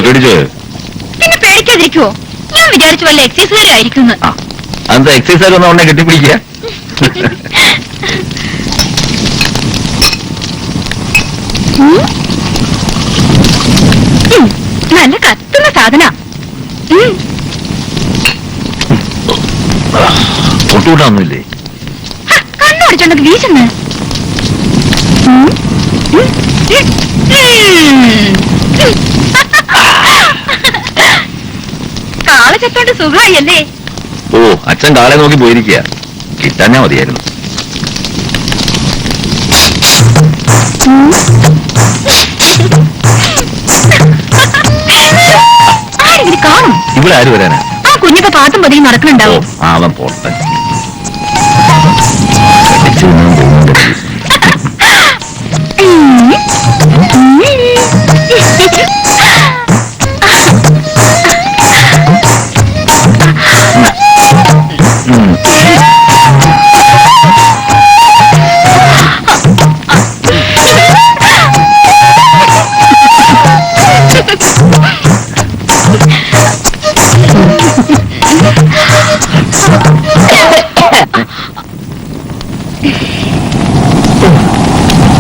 പേടിച്ചോ? പിന്നെ പേടിക്കാതിരിക്കുവോ? ഞാൻ വിചാരിച്ചു വല്ല എക്സൈസുകാരായിരിക്കുന്നു. അന്ത എക്സൈസുകാർ ഒന്നും ഉണ്ടെ കെട്ടിപ്പിടിക്കുക. നല്ല കത്തുന്ന സാധന. ഒട്ടുകൂട്ടാന്നില്ലേ? കണ്ണുടിച്ചോണ്ടത് വീശുന്നു. കാള ചത്തോണ്ട് സുഖമായല്ലേ? ഓ, അച്ഛൻ കാളെ നോക്കി പോയിരിക്കുക. കിട്ടാഞ്ഞാ മതിയായിരുന്നു. ആരെങ്കിലും കാണും? ഇവിടെ ആര് വരാനാ? ആ കുഞ്ഞിപ്പോ പാട്ടും പതിയും നടക്കുന്നുണ്ടാവും. അവൻ പോട്ടെ.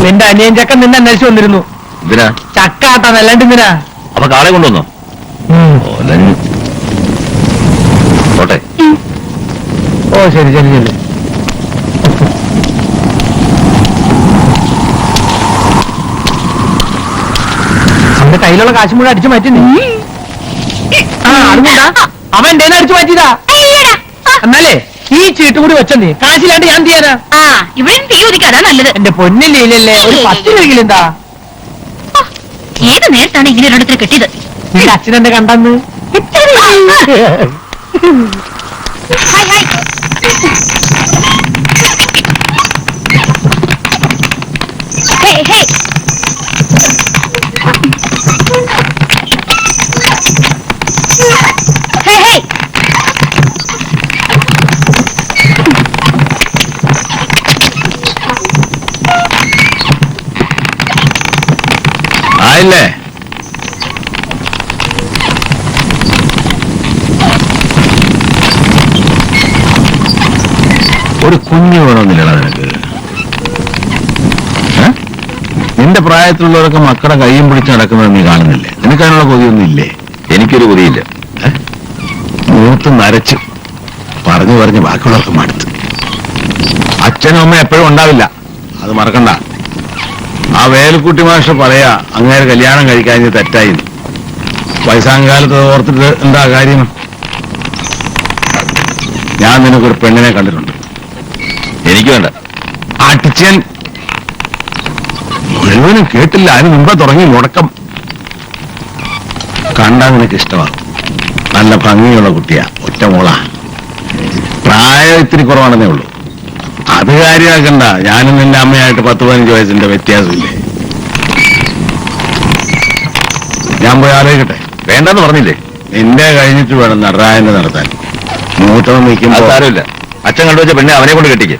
നിന്റെ അനിയൻ ചക്ക നിന്നെ അന്വേഷിച്ചു വന്നിരുന്നു. എന്തിനാ? ചക്ക ആട്ടാൻ അല്ലാണ്ട് എന്തിനാ? അപ്പൊ കാളെ കൊണ്ടുവന്നോ? പോട്ടെ. ഓ ശരി ശരി ശരി. അവന്റെ കയ്യിലുള്ള കാശ് മുഴുവൻ അടിച്ചു മാറ്റി. അറിഞ്ഞാ അവൻ എന്റെ അടിച്ചു മാറ്റിയതാ. എന്നാലേ ഈ ചീട്ട് കൂടി വെച്ചോ. നീ കാശില്ലാണ്ട് ഞാൻ ചെയ്യാനാ? ഇവിടെ തീ ഒതുക്കാതാ നല്ലത്. എന്റെ പൊന്നില്ലേ ഒരു 10 രൂപയിലെന്താ? ഏത് നേരത്താണ് ഇങ്ങനെ ഒരിടത്തിൽ കിട്ടിയത്? നിന്റെ അച്ഛൻ എന്നെ കണ്ടെന്ന്. ആയില്ലേ? ഒരു കുഞ്ഞു വേണമെന്നില്ലടാ നിനക്ക്? നിന്റെ പ്രായത്തിലുള്ളവരൊക്കെ മക്കളെ കയ്യും പിടിച്ച് നടക്കുന്നത് നീ കാണുന്നില്ലേ? നിനക്കതിനുള്ള കൊതിയൊന്നും ഇല്ലേ? എനിക്കൊരു കൊതിയില്ല. മൂത്ത് നരച്ച് പറഞ്ഞു പറഞ്ഞ് ബാക്കിയുള്ളവർക്ക് മടുത്ത്. അച്ഛനും അമ്മ എപ്പോഴും ഉണ്ടാവില്ല, അത് മറക്കണ്ട. ആ വേലുക്കുട്ടി മാഷ് പറയാ അങ്ങേരെ കല്യാണം കഴിക്കാൻ തെറ്റായി. വയസ്സാങ്കാലത്ത് ഓർത്തിട്ട് എന്താ കാര്യം? ഞാൻ നിനക്കൊരു പെണ്ണിനെ കണ്ടിട്ടുണ്ട്. എനിക്ക് വേണ്ട. അടിച്ചൻ മുഴുവനും കേട്ടില്ല, അതിന് മുമ്പേ തുടങ്ങി മുടക്കം. കണ്ടാൽ നിനക്ക് ഇഷ്ടമാകും. നല്ല ഭംഗിയുള്ള കുട്ടിയാ, ഒറ്റ മോളാ. പ്രായം ഇത്തിരി കുറവാണെന്നേ ഉള്ളൂ. അത് കാര്യമാക്കണ്ട. ഞാനും നിന്റെ അമ്മയായിട്ട് 10-15 വയസ്സിന്റെ വ്യത്യാസമില്ലേ? ഞാൻ പോയി ആലോചിക്കട്ടെ. വേണ്ടെന്ന് പറഞ്ഞില്ലേ? നിന്റെ കഴിഞ്ഞിട്ട് വേണം നടരാജന്റെ നടത്താൻ. മൂത്തവൻ നിൽക്കുമ്പോൾ സാരമില്ല. അച്ഛൻ കണ്ടുവച്ച പെണ്ണെ അവനെ കൊണ്ട് കെട്ടിക്ക്.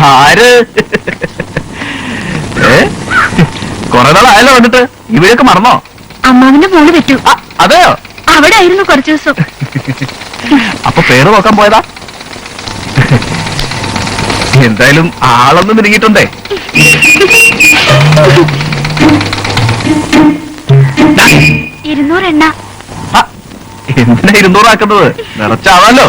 ആര്? കൊറേ നാളായല്ലോ വന്നിട്ട്. ഇവരൊക്കെ മറന്നോ? അമ്മാവിന്റെ മോള് പറ്റൂ. അതെയോ? അവിടെ ആയിരുന്നു കുറച്ചു ദിവസം. അപ്പൊ പേര് നോക്കാൻ പോയതാ? എന്തായാലും ആളൊന്നും മിനുങ്ങിയിട്ടുണ്ടേ. 200 എണ്ണ. എന്തിനാ 200 ആക്കുന്നത്? നിറച്ചാവാലോ.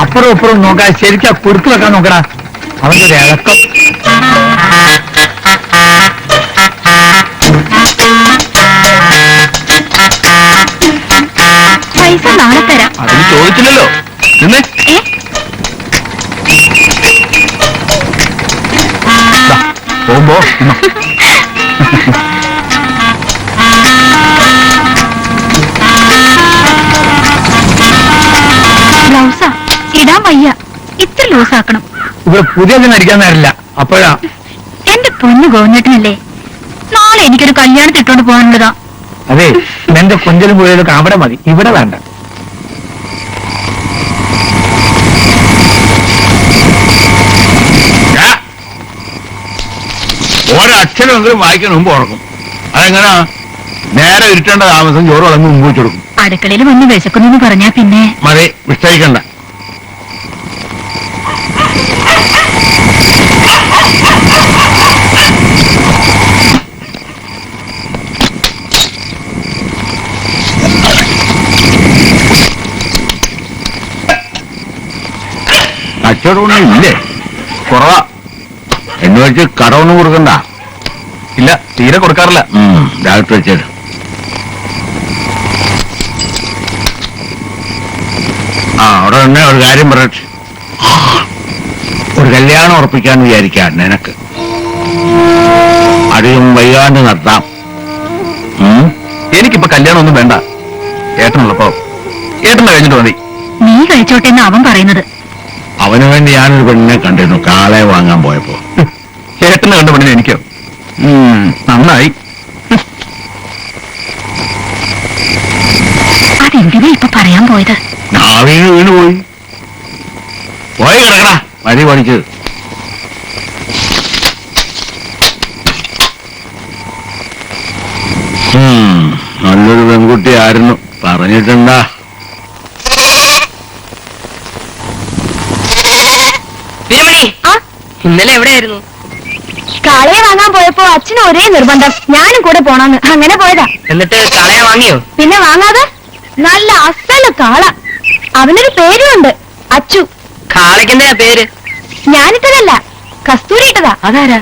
അപ്പുറം ഇപ്പുറം നോക്കാൻ ശരിക്കും കുറുക്ക് വെക്കാൻ നോക്കടാ. അവന്റെ ഒരു ഇളക്കം. പൈസ നാളെ തരാം. അതിന് ചോദിച്ചില്ലല്ലോ. നിന്നെ പോകുമ്പോ ഇടാൻ വയ്യ, ഇത്ര ലൂസാക്കണം. ഇവിടെ പുതിയതൊന്നും അടിക്കാൻ നേരില്ല. അപ്പോഴാ എന്റെ പൊന്നു ഗോവിന്ദേട്ടനല്ലേ, നാളെ എനിക്കൊരു കല്യാണത്തിന് ഇട്ടോണ്ട് പോകാനുള്ളതാ. അതെ, എന്റെ കൊഞ്ചലും പുഴയിലൊക്കെ അവിടെ മതി, ഇവിടെ വേണ്ട. ഒരക്ഷരമെങ്കിലും വായിക്കാൻ മുമ്പ് ഉറക്കും. അതെങ്ങനാ? നേരെ ഇരുട്ടേണ്ട താമസം ചോറ് വളർന്ന് മുമ്പ് വെച്ച് കൊടുക്കും. അടുക്കളയിൽ വന്ന് വിശക്കുന്നു പറഞ്ഞാ പിന്നെ മതി, വിസ്തരിക്കണ്ട. കച്ചവടമൊന്നും ഇല്ലേ? കുറവാ. എന്ന് വെച്ച് കടമൊന്നും കൊടുക്കണ്ട. ഇല്ല, തീരെ കൊടുക്കാറില്ല. ഡയറക്ടർ വെച്ചേട്. അവിടെ തന്നെ ഒരു കാര്യം പറയട്ടെ. ഒരു കല്യാണം ഉറപ്പിക്കാന്ന് വിചാരിക്കാം നിനക്ക്. അധികം വൈകാണ്ട് നടത്താം. എനിക്കിപ്പോ കല്യാണം ഒന്നും വേണ്ട. ഏട്ടനുള്ളപ്പോ ഏട്ടനെ കഴിഞ്ഞിട്ട് മതി. നീ കഴിച്ചോട്ടെ എന്ന് അവൻ പറയുന്നത്. അവന് വേണ്ടി ഞാനൊരു പെണ്ണിനെ കണ്ടിരുന്നു കാളെ വാങ്ങാൻ പോയപ്പോ. ഏട്ടനെ കണ്ട പെണ്ണിനെ എനിക്കോ? നന്നായി. അതെന്തിനാ ഇപ്പൊ പറയാൻ പോയത്? വീണ് പോയി കിടക്കടാ, മതി പഠിച്ചത്. നല്ലൊരു പെൺകുട്ടി ആയിരുന്നു, പറഞ്ഞിട്ടുണ്ടാ? ഇന്നലെ എവിടെയായിരുന്നു? കാളയെ വാങ്ങാൻ പോയപ്പോ അച്ഛന് ഒരേ നിർബന്ധം, ഞാനും കൂടെ പോണെന്ന്. അങ്ങനെ പോയതാ. എന്നിട്ട് കാളയെ വാങ്ങിയോ? പിന്നെ വാങ്ങാതെ. നല്ല അസല കാള. അവനൊരു പേരുമുണ്ട്, അച്ചു. കാളയ്ക്കെന്താ പേര്? ഞാനിട്ടതല്ല, കസ്തൂരി ഇട്ടതാ. അതാരാ?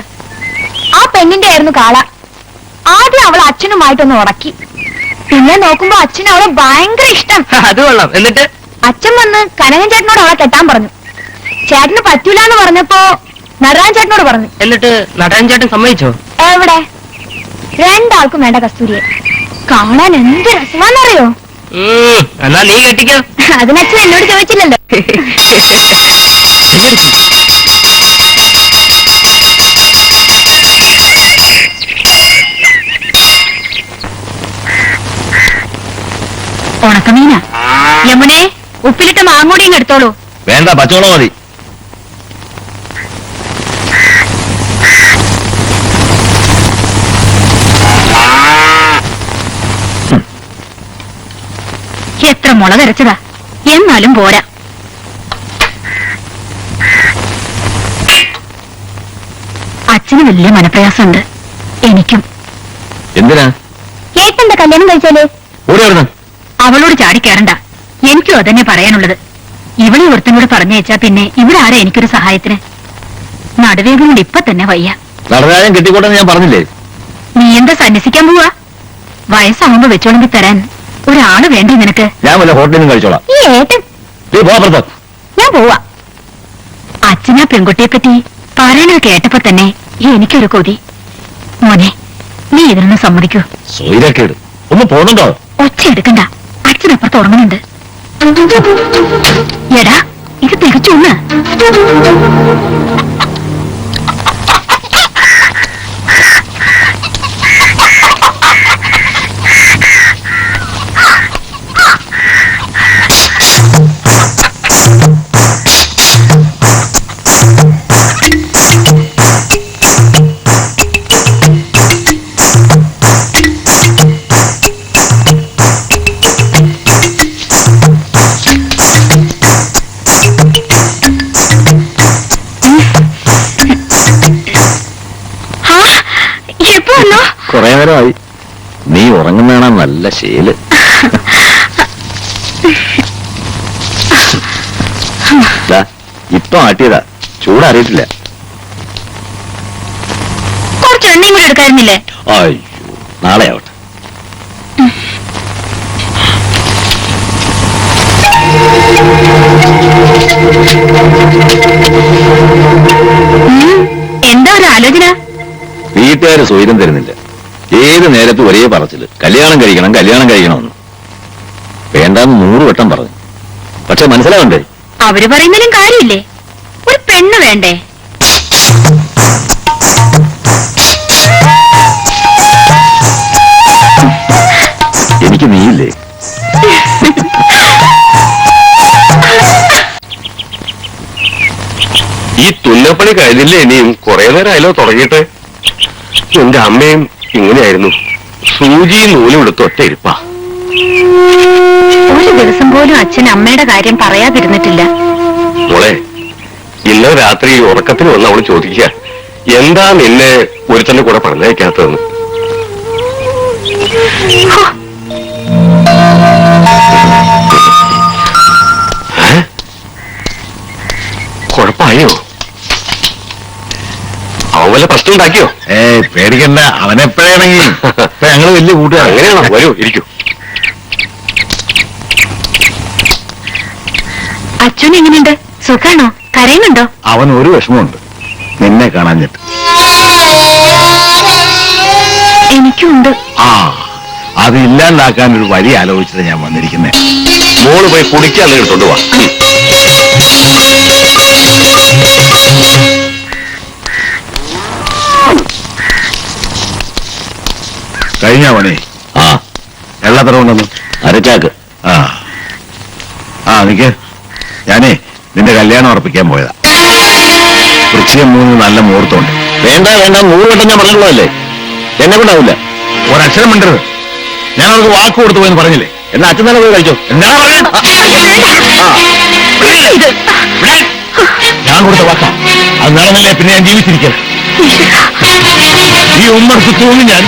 ആ പെണ്ണിന്റെ ആയിരുന്നു കാള. ആദ്യം അവൾ അച്ഛനുമായിട്ടൊന്ന് ഉടക്കി. പിന്നെ നോക്കുമ്പോ അച്ഛന് അവളെ ഭയങ്കര ഇഷ്ടം. അത് കൊള്ളാം. എന്നിട്ട് അച്ഛൻ വന്ന് കനകൻ ചേട്ടനോട് അവളെ കെട്ടാൻ പറഞ്ഞു. ചേട്ടന് പറ്റൂലെന്ന് പറഞ്ഞപ്പോ നടരാജൻ ചേട്ടനോട് പറഞ്ഞു. എന്നിട്ട് നടരാജൻ ചേട്ടൻ സമ്മതിച്ചോ? എവിടെ? രണ്ടാൾക്കും വേണ്ട കസ്തൂരിയെ. കാണാൻ എന്ത് രസമാണെന്നറിയോ? എന്നാ നീ കെട്ടിക്കോ. അതിനച്ഛൻ എന്നോട് ചോദിച്ചില്ലല്ലോ. ഉണക്കമീന. യമുനെ, ഉപ്പിലിട്ട മാങ്ങോടിയും എടുത്തോളൂ. വേണ്ട, പച്ചവളം മതി. എത്ര മുളകരച്ചതാ, എന്നാലും പോരാ. അച്ഛന് വലിയ മനപ്രയാസമുണ്ട്, എനിക്കും. എന്തിനാ? ഏട്ടെന്താ കല്യാണം കഴിച്ചാലേ? ഓടിയായിരുന്നു. അവളോട് ചാടിക്കയറണ്ട, എനിക്കും അതന്നെ പറയാനുള്ളത്. ഇവളെ ഒരുത്തനോട് പറഞ്ഞയച്ചാ പിന്നെ ഇവിടെ ആരാ എനിക്കൊരു സഹായത്തിന്? നടുവേഗം കൊണ്ട് ഇപ്പൊ തന്നെ വയ്യ. നടരാജൻ കെട്ടിക്കോട്ടെന്ന് ഞാൻ പറഞ്ഞില്ലേ? നീ എന്താ സന്യസിക്കാൻ പോവാ? വയസ്സാകുമ്പോ വെച്ചോളമ്പി തരാൻ ഒരാള് വേണ്ടേ നിനക്ക്? ഞാൻ വല്ല ഹോട്ടലിൽ നിന്ന് കഴിച്ചോളാം. ഈ ഏട്ടൻ. ഞാൻ പോവാ. അച്ഛനാ പെൺകുട്ടിയെ പറ്റി പറയണത് കേട്ടപ്പോ തന്നെ എനിക്കൊരു കൊതി. മോനെ, നീ ഇതിനൊന്ന് സമ്മതിക്കൂ. സോയിരക്കേട് ഒന്ന് പോന്നുണ്ടോ? ഒച്ച എടുക്കണ്ട, അച്ഛനപ്പുറത്ത് ഉറങ്ങുന്നുണ്ട്. എടാ, ഇത് തികച്ചു ഒന്ന്. കുറെ നേരമായി. നീ ഉറങ്ങുന്നതാണ് നല്ല ശീല്. ഇപ്പൊ ആട്ടിയതാ, ചൂടറിയിട്ടില്ല. കുറച്ച് എണ്ണയും കൂടി എടുക്കായിരുന്നില്ലേ? അയ്യോ, നാളെ ആവട്ടെ. എന്താ ഒരു ആലോചന? വീട്ടുകാര് സ്വൈരം തരുന്നില്ല. ഏത് നേരത്തും ഒരേ പറച്ചില്, കല്യാണം കഴിക്കണം കല്യാണം കഴിക്കണമെന്ന്. വേണ്ടാന്ന് 100 വട്ടം പറഞ്ഞു. പക്ഷെ മനസ്സിലാവണ്ടേ? അവര് പറയുന്നതിലും കാര്യമില്ലേ? ഒരു പെണ്ണ് വേണ്ടേ? എനിക്ക് നീയില്ലേ? ഈ തുന്നപ്പണി കഴിഞ്ഞില്ലേ? ഇനിയും കുറെ നേരമായാലോ തുടങ്ങിയിട്ട്. എന്റെ അമ്മയും ഇങ്ങനെയായിരുന്നു, സൂചിയും നൂലും എടുത്ത് ഒറ്റ ഇരിപ്പാ. ഒരു ദിവസം പോലും അച്ഛൻ അമ്മയുടെ കാര്യം പറയാതിരുന്നിട്ടില്ല. മോളെ, ഇന്നലെ രാത്രി ഉറക്കത്തിന് വന്ന് അവള് ചോദിക്കുക, എന്താ നിന്നെ ഒരുത്തന്റെ കൂടെ പറഞ്ഞയക്കാത്തതെന്ന്. കുഴപ്പമായോ? അവൻ വല്ല പ്രശ്നം ഉണ്ടാക്കിയോ? പേടിക്കണ്ട, അവനെപ്പോഴാണെങ്കിൽ ഞങ്ങള് വലിയ കൂട്ടുകാർ. അങ്ങനെയാണോ? വരൂ, ഇരിക്കൂ. അച്ഛൻ എങ്ങനെയുണ്ട്? സുഖാണോ? കരയുന്നുണ്ടോ? അവൻ ഒരു വിഷമമുണ്ട്, നിന്നെ കാണാഞ്ഞിട്ട്. എനിക്കുണ്ട്. ആ, അത് ഇല്ലാണ്ടാക്കാൻ ഒരു വഴി ആലോചിച്ചിട്ട് ഞാൻ വന്നിരിക്കുന്നേ. മോള് പോയി കുടിക്കാൻ എടുത്തോണ്ട് വാ. കഴിഞ്ഞ പണി? ആ, എള്ളത്ര കൊണ്ടു? അരച്ചാക്ക്. ആ ആ നിക്ക്, ഞാനേ നിന്റെ കല്യാണം ഉറപ്പിക്കാൻ പോയതാ. വൃശ്ചികം 3 നല്ല മുഹൂർത്തമുണ്ട്. വേണ്ട വേണ്ട, 100 വട്ടം ഞാൻ പറഞ്ഞുള്ളതല്ലേ, എന്നെ കൊണ്ടാവില്ല. ഒരക്ഷരം മിണ്ടരുത്. ഞാൻ അവർക്ക് വാക്ക് കൊടുത്തു പോയെന്ന് പറഞ്ഞില്ലേ? എന്നാ അച്ഛൻ തന്നെ പോയി കഴിച്ചോ. എന്താ പറഞ്ഞത്? ഞാൻ കൊടുത്ത വാക്കാ, അത് നടന്നില്ലേ പിന്നെ ഞാൻ ജീവിച്ചിരിക്കണം. ഈ ഉമ്മർക്ക് തോന്നി ഞാൻ.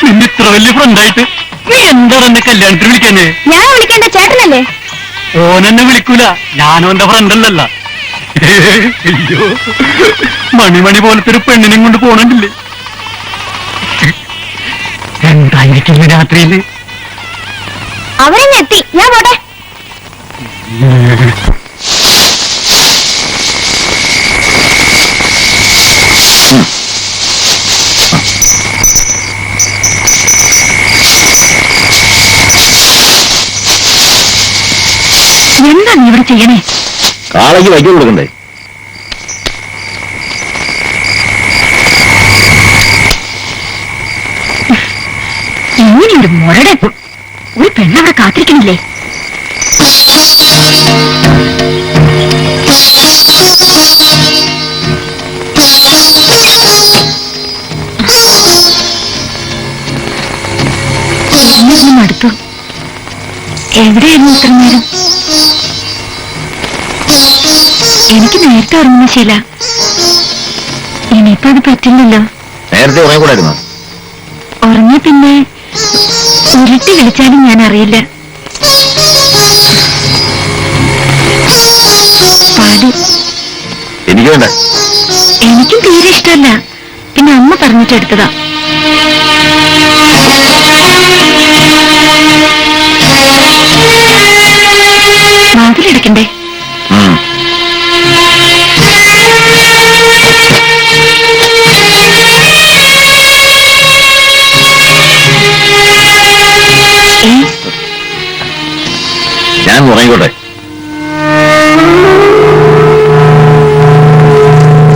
നിന്നിത്ര വലിയ ഫ്രണ്ടായിട്ട് നീ എന്താണ് എന്നെ കല്യാണത്തിന് വിളിക്കാനേ? ഞാൻ വിളിക്കേണ്ട ചേട്ടനല്ലേ? ഓനെന്നെ വിളിക്കൂല, ഞാനോന്റെ ഫ്രണ്ടല്ലല്ല. അയ്യോ, മണിമണി പോലത്തെ ഒരു പെണ്ണിനെയും കൊണ്ട് പോണില്ലേ? എന്തായിരിക്കും രാത്രിയില്? അവരെന്നെ എത്തി, ഞാൻ പോട്ടെ. എന്താ നീ ഇവിടെ ചെയ്യണേ? കാളയ്ക്ക് വയ്ക്കാൻ കൊടുക്കണ്ടേ? എങ്ങനെയൊരു മുരടൻ! ഒരു പെണ്ണവിടെ കാത്തിരിക്കണില്ലേ? അടുത്തു എവിടെയായിരുന്നു ഇത്ര നേരം? എനിക്ക് നേരത്തെ ഉറങ്ങുന്ന ശീല, ഇനിയിപ്പോ അത് പറ്റില്ലല്ലോ. നേരത്തെ ഉറങ്ങിക്കൂടായിരുന്നോ? ഉറങ്ങി പിന്നെ ഉരുട്ടി വിളിച്ചാലും ഞാൻ അറിയില്ല. പാടി എനിക്ക് വേണ്ട. എനിക്കും തീരെ ഇഷ്ടമല്ല, പിന്നെ അമ്മ പറഞ്ഞിട്ടെടുത്തതാ. വാതിലടക്കണ്ടേ? ഞാൻ ഉറങ്ങിക്കോട്ടെ.